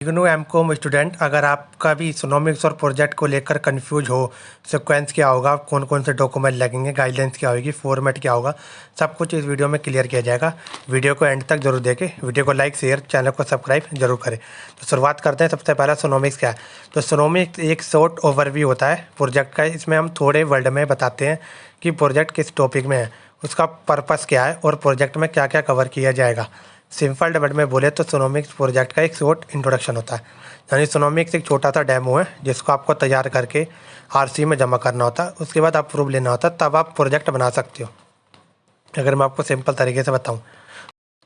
IGNOU MCom student, अगर आपका भी इकोनॉमिक्स और प्रोजेक्ट को लेकर कंफ्यूज हो, सीक्वेंस क्या होगा, कौन कौन से डॉक्यूमेंट लगेंगे, गाइडलाइंस क्या होगी, फॉर्मेट क्या होगा, सब कुछ इस वीडियो में क्लियर किया जाएगा। वीडियो को एंड तक जरूर देखें, वीडियो को लाइक शेयर, चैनल को सब्सक्राइब जरूर करें। तो शुरुआत करते हैं। सबसे पहला सोनोमिक्स क्या है। तो सोनोमिक्स एक शॉर्ट ओवरव्यू होता है प्रोजेक्ट का। इसमें हम थोड़े वर्ड में बताते हैं कि प्रोजेक्ट किस टॉपिक में है, उसका पर्पस क्या है और प्रोजेक्ट में क्या क्या कवर किया जाएगा। सिंपल वर्ड में बोले तो सोनोमिक्स प्रोजेक्ट का एक शॉर्ट इंट्रोडक्शन होता है। यानी सोनोमिक्स एक छोटा सा डेमो है जिसको आपको तैयार करके आरसी में जमा करना होता है। उसके बाद अप्रूव लेना होता है, तब आप प्रोजेक्ट बना सकते हो। अगर मैं आपको सिंपल तरीके से बताऊं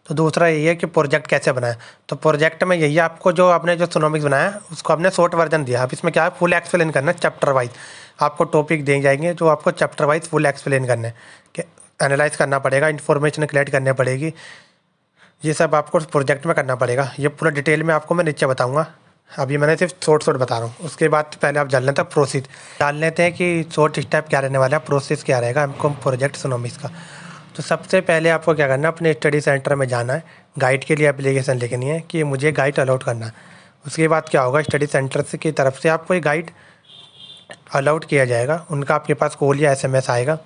तो दूसरा यही है कि प्रोजेक्ट कैसे बनाए। तो प्रोजेक्ट में यही है, आपको जो आपने जो सोनोमिक्स बनाया उसको आपने शॉर्ट वर्जन दिया। अब इसमें क्या है, फुल एक्सप्लेन करना है चैप्टर वाइज। आपको टॉपिक दे जाएंगे जो आपको चैप्टर वाइज फुल एक्सप्लेन करना है, कि एनालाइज करना पड़ेगा, इन्फॉर्मेशन कलेक्ट करनी पड़ेगी। ये सब आपको प्रोजेक्ट में करना पड़ेगा। ये पूरा डिटेल में आपको मैं नीचे बताऊंगा। अभी मैंने सिर्फ शॉर्ट बता रहा हूँ। उसके बाद पहले आप जान लेते हैं प्रोसेस, जान लेते हैं कि शॉर्ट स्टेप क्या रहने वाला है, प्रोसेस क्या रहेगा एमकॉम प्रोजेक्ट सोनोमिक्स का। तो सबसे पहले आपको क्या करना है, अपने स्टडी सेंटर में जाना है। गाइड के लिए एप्लीकेशन लिखनी है कि मुझे गाइड अलॉट करना है। उसके बाद क्या होगा, स्टडी सेंटर से की तरफ से आपको ये गाइड अलॉट किया जाएगा। उनका आपके पास कॉल या एसएमएस आएगा,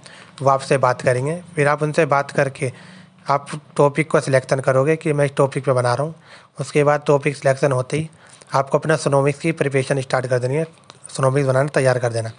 वो आपसे बात करेंगे। फिर आप उनसे बात करके आप टॉपिक को सिलेक्शन करोगे कि मैं इस टॉपिक पे बना रहा हूँ। उसके बाद टॉपिक सिलेक्शन होते ही आपको अपना सोनोमिक्स की प्रिपरेशन स्टार्ट कर देनी है, सोनोमिक्स बनाना तैयार कर देना।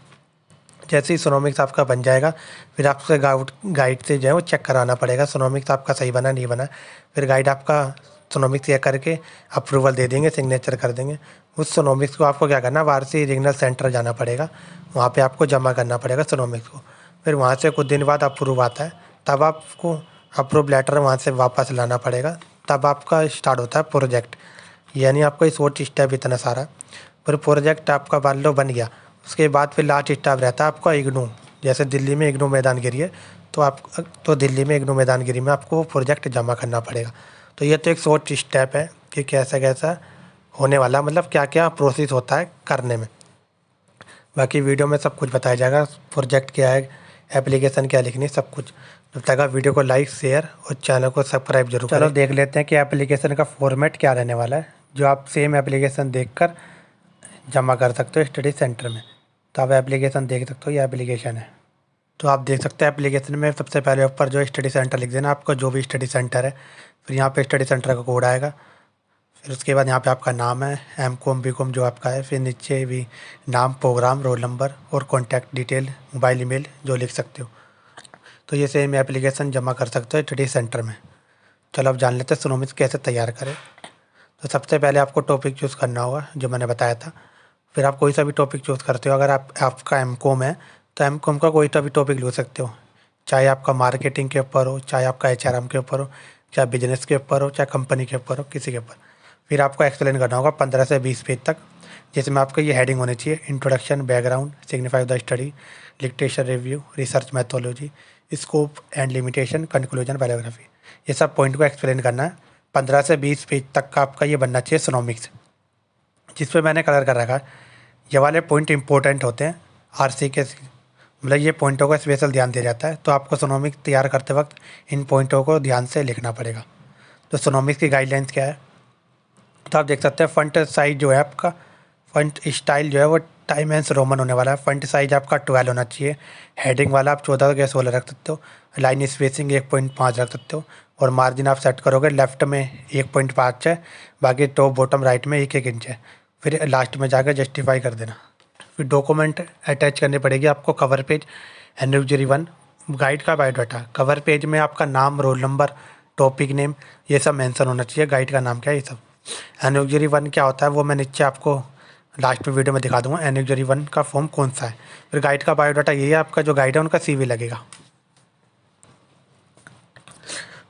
जैसे ही सोनोमिक्स आपका बन जाएगा, फिर आपसे गाइड से जो है वो चेक कराना पड़ेगा सोनोमिक्स आपका सही बना नहीं बना। फिर गाइड आपका सोनोमिक्स चेक करके अप्रूवल दे देंगे, सिग्नेचर कर देंगे। उस सोनोमिक्स को आपको क्या करना, वारसी रीजनल सेंटर जाना पड़ेगा, वहाँ पे आपको जमा करना पड़ेगा सोनोमिक्स को। फिर वहाँ से कुछ दिन बाद अप्रूव आता है, तब आपको अप्रूव लेटर वहाँ से वापस लाना पड़ेगा। तब आपका स्टार्ट होता है प्रोजेक्ट। यानी आपको इस शॉर्ट स्टेप इतना सारा। फिर प्रोजेक्ट आपका मान लो बन गया, उसके बाद फिर लास्ट स्टेप रहता है आपका इग्नू। जैसे दिल्ली में इग्नू मैदानगिरी है, तो दिल्ली में इग्नू मैदानगिरी में आपको प्रोजेक्ट जमा करना पड़ेगा। तो ये तो एक शॉर्ट स्टेप है कि कैसा कैसा होने वाला, मतलब क्या क्या प्रोसेस होता है करने में। बाकी वीडियो में सब कुछ बताया जाएगा, प्रोजेक्ट क्या है, एप्लीकेशन क्या लिखनी है, सब कुछ। जब तक आप वीडियो को लाइक शेयर और चैनल को सब्सक्राइब जरूर करें। चलो देख लेते हैं कि एप्लीकेशन का फॉर्मेट क्या रहने वाला है, जो आप सेम एप्लीकेशन देखकर जमा कर सकते हो स्टडी सेंटर में। तो आप एप्लीकेशन देख सकते हो, ये एप्लीकेशन है। तो आप देख सकते हैं एप्लीकेशन में सबसे पहले ऊपर जो स्टडी सेंटर लिख देना, आपका जो भी स्टडी सेंटर है। फिर यहाँ पे स्टडी सेंटर का कोड आएगा। फिर उसके बाद यहाँ पे आपका नाम है, एमकॉम बीकॉम जो आपका है। फिर नीचे भी नाम, प्रोग्राम, रोल नंबर और कॉन्टैक्ट डिटेल, मोबाइल ईमेल जो लिख सकते हो। तो ये सेम एप्लीकेशन जमा कर सकते हो स्टडी सेंटर में। चलो अब जान लेते हैं सोनोमिक्स कैसे तैयार करें। तो सबसे पहले आपको टॉपिक चूज़ करना होगा जो मैंने बताया था। फिर आप कोई सा भी टॉपिक चूज़ करते हो। अगर आपका एमकॉम है तो एमकॉम का कोई सा भी टॉपिक ले सकते हो, चाहे आपका मार्केटिंग के ऊपर हो, चाहे आपका एचआरएम के ऊपर हो, चाहे बिजनेस के ऊपर हो, चाहे कंपनी के ऊपर हो, किसी के ऊपर। फिर आपको एक्सप्लेन करना होगा 15 से 20 पेज तक, जिसमें आपका ये हेडिंग होनी चाहिए, introduction, background, signify the study, लिक्टेशन review, research methodology, scope and limitation, conclusion, पैराग्राफी। ये सब पॉइंट को एक्सप्लेन करना है। 15 से 20 पेज तक का आपका ये बनना चाहिए सोनोमिक्स, जिस पे मैंने कलर कर रखा है। ये वाले पॉइंट इंपॉर्टेंट होते हैं आरसी के, मतलब ये पॉइंटों का स्पेशल ध्यान दिया जाता है। तो आपको सोनोमिक्स तैयार करते वक्त इन पॉइंटों को ध्यान से लिखना पड़ेगा। तो सोनोमिक्स की गाइडलाइंस क्या है, तो आप देख सकते हैं फंट साइज जो है आपका, फंट स्टाइल जो है वो टाइमेंस रोमन होने वाला है। फंट साइज आपका 12 होना चाहिए। हेडिंग वाला आप 14 या 16 रख सकते हो। लाइन स्पेसिंग 1.5 रख सकते हो। और मार्जिन आप सेट करोगे, लेफ्ट में 1.5 है, बाकी टॉप बॉटम राइट में 1-1 इंच है। फिर लास्ट में जाकर जस्टिफाई कर देना। फिर डॉक्यूमेंट अटैच करनी पड़ेगी आपको। कवर पेज, एनिवर्सरी 1, गाइड का बायोडाटा। कवर पेज में आपका नाम, रोल नंबर, टॉपिक नेम, ये सब मेंशन होना चाहिए। गाइड का नाम क्या है, ये सब। एनिवर्सरी 1 क्या होता है वो मैं नीचे आपको लास्ट में वीडियो में दिखा दूंगा, एनिवर्सरी 1 का फॉर्म कौन सा है। फिर गाइड का बायोडाटा ये है, आपका जो गाइड है उनका सीवी लगेगा।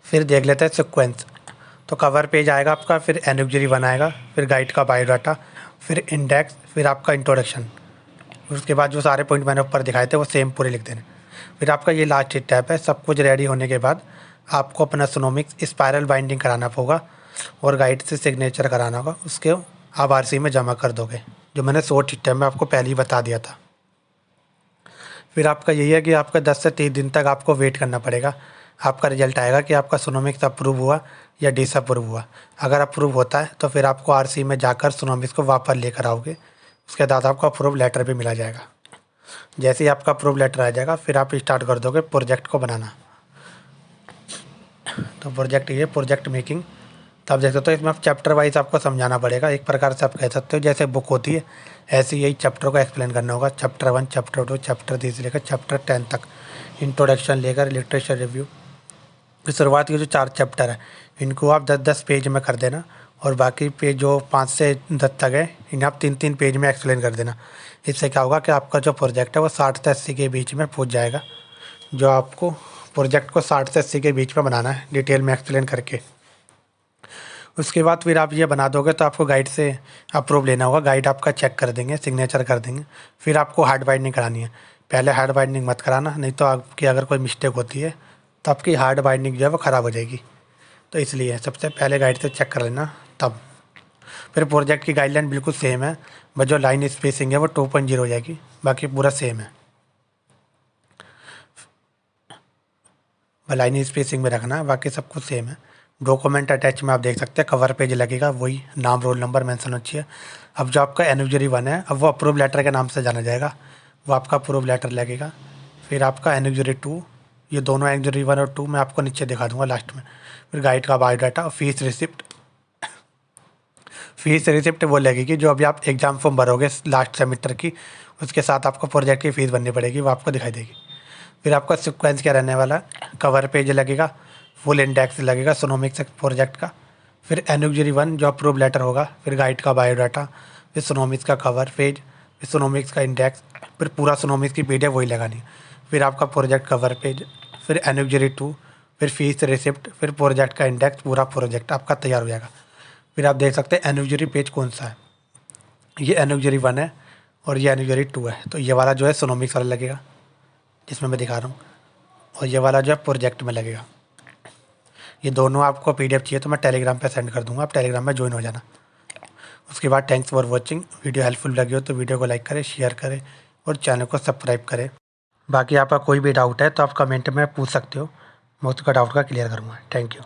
फिर देख लेते हैं सीक्वेंस। तो कवर पेज आएगा आपका, फिर एनिवर्सरी 1 आएगा, फिर गाइड का बायोडाटा, फिर इंडेक्स, फिर आपका इंट्रोडक्शन। उसके बाद जो सारे पॉइंट मैंने ऊपर दिखाए थे वो सेम पूरे लिख देने। फिर आपका ये लास्ट स्टेप है। सब कुछ रेडी होने के बाद आपको अपना सोनोमिक्स स्पायरल बाइंडिंग कराना होगा और गाइड से सिग्नेचर कराना होगा। उसके आप आरसी में जमा कर दोगे, जो मैंने शॉर्ट स्टेप में आपको पहले ही बता दिया था। फिर आपका यही है कि आपका 10 से 30 दिन तक आपको वेट करना पड़ेगा। आपका रिजल्ट आएगा कि आपका सोनोमिक्स अप्रूव हुआ या डिसअप्रूव हुआ। अगर अप्रूव होता है तो फिर आपको आरसी में जाकर सोनोमिक्स को वापस लेकर आओगे, उसके बाद आपको अप्रूव लेटर भी मिला जाएगा। जैसे ही आपका अप्रूव लेटर आ जाएगा फिर आप स्टार्ट कर दोगे प्रोजेक्ट को बनाना। तो प्रोजेक्ट ये प्रोजेक्ट मेकिंग, तो आप देख सकते हो इसमें आप चैप्टर वाइज आपको समझाना पड़ेगा। एक प्रकार से आप कह सकते हो जैसे बुक होती है ऐसे यही चैप्टर को एक्सप्लेन करना होगा। चैप्टर 1, चैप्टर 2, चैप्टर 3 से लेकर चैप्टर 10 तक इंट्रोडक्शन लेकर लिटरेचर रिव्यू की शुरुआत के जो 4 चैप्टर है इनको आप 10-10 पेज में कर देना, और बाकी पेज जो 5 से 10 तक है इन्हें आप 3-3 पेज में एक्सप्लेन कर देना। इससे क्या होगा कि आपका जो प्रोजेक्ट है वो 60 से 80 के बीच में पहुंच जाएगा। जो आपको प्रोजेक्ट को 60 से 80 के बीच में बनाना है डिटेल में एक्सप्लेन करके। उसके बाद फिर आप ये बना दोगे तो आपको गाइड से अप्रूव लेना होगा। गाइड आपका चेक कर देंगे, सिग्नेचर कर देंगे। फिर आपको हार्ड बाइंडिंग करानी है। पहले हार्ड बाइंडिंग मत कराना, नहीं तो आपकी अगर कोई मिस्टेक होती है तो आपकी हार्ड बाइंडिंग जो है वो ख़राब हो जाएगी। तो इसलिए सबसे पहले गाइड से चेक कर लेना तब। फिर प्रोजेक्ट की गाइडलाइन बिल्कुल सेम है, बस जो लाइन स्पेसिंग है वो 2.0 हो जाएगी, बाकी पूरा सेम है। लाइन स्पेसिंग में रखना है, बाकी सब कुछ सेम है। डॉक्यूमेंट अटैच में आप देख सकते हैं कवर पेज लगेगा, वही नाम रोल नंबर मेंशन होना चाहिए। अब जो आपका एनिवर्सरी 1 है अब वो अप्रूव लेटर के नाम से जाना जाएगा, वो आपका अप्रूव लेटर लगेगा। फिर आपका एनिवर्सरी 2, ये दोनों एनिवर्सरी 1 और 2 मैं आपको नीचे दिखा दूंगा लास्ट में। फिर गाइड का biodata, fees receipt. Fees receipt वो लगेगी जो अभी आप एग्ज़ाम फॉर्म भरोगे लास्ट सेमेस्टर की, उसके साथ आपको प्रोजेक्ट की फ़ीस भरनी पड़ेगी, वो आपको दिखाई देगी। फिर आपका सीक्वेंस क्या रहने वाला है, कवर पेज लगेगा, फुल इंडेक्स लगेगा सोनोमिक्स प्रोजेक्ट का। फिर एनिवर्सरी 1 जो अप्रूव लेटर होगा, फिर गाइड का बायोडाटा, फिर सोनोमिक्स का कवर पेज, फिर सोनोमिक्स का इंडेक्स, फिर पूरा सोनोमिक्स की PDF वही लगानी है। फिर आपका प्रोजेक्ट कवर पेज, फिर एनिवर्सरी 2, फिर फीस रिसिप्ट, फिर प्रोजेक्ट का इंडेक्स, पूरा प्रोजेक्ट आपका तैयार हो जाएगा। फिर आप देख सकते हैं एनिवर्सरी पेज कौन सा है, ये एनिवर्सरी 1 है और ये एनिवर्सरी 2 है। तो ये वाला जो है सोनोमिक्स वाला लगेगा जिसमें मैं दिखा रहा हूँ, और ये वाला जो है प्रोजेक्ट में लगेगा। ये दोनों आपको PDF चाहिए तो मैं टेलीग्राम पे सेंड कर दूंगा, आप टेलीग्राम में ज्वाइन हो जाना। उसके बाद thanks for watching. Video helpful लगी हो तो वीडियो को लाइक करें, शेयर करें और चैनल को सब्सक्राइब करें। बाकी आपका कोई भी डाउट है तो आप कमेंट में पूछ सकते हो, मैं उसका डाउट का क्लियर करूँगा। Thank you.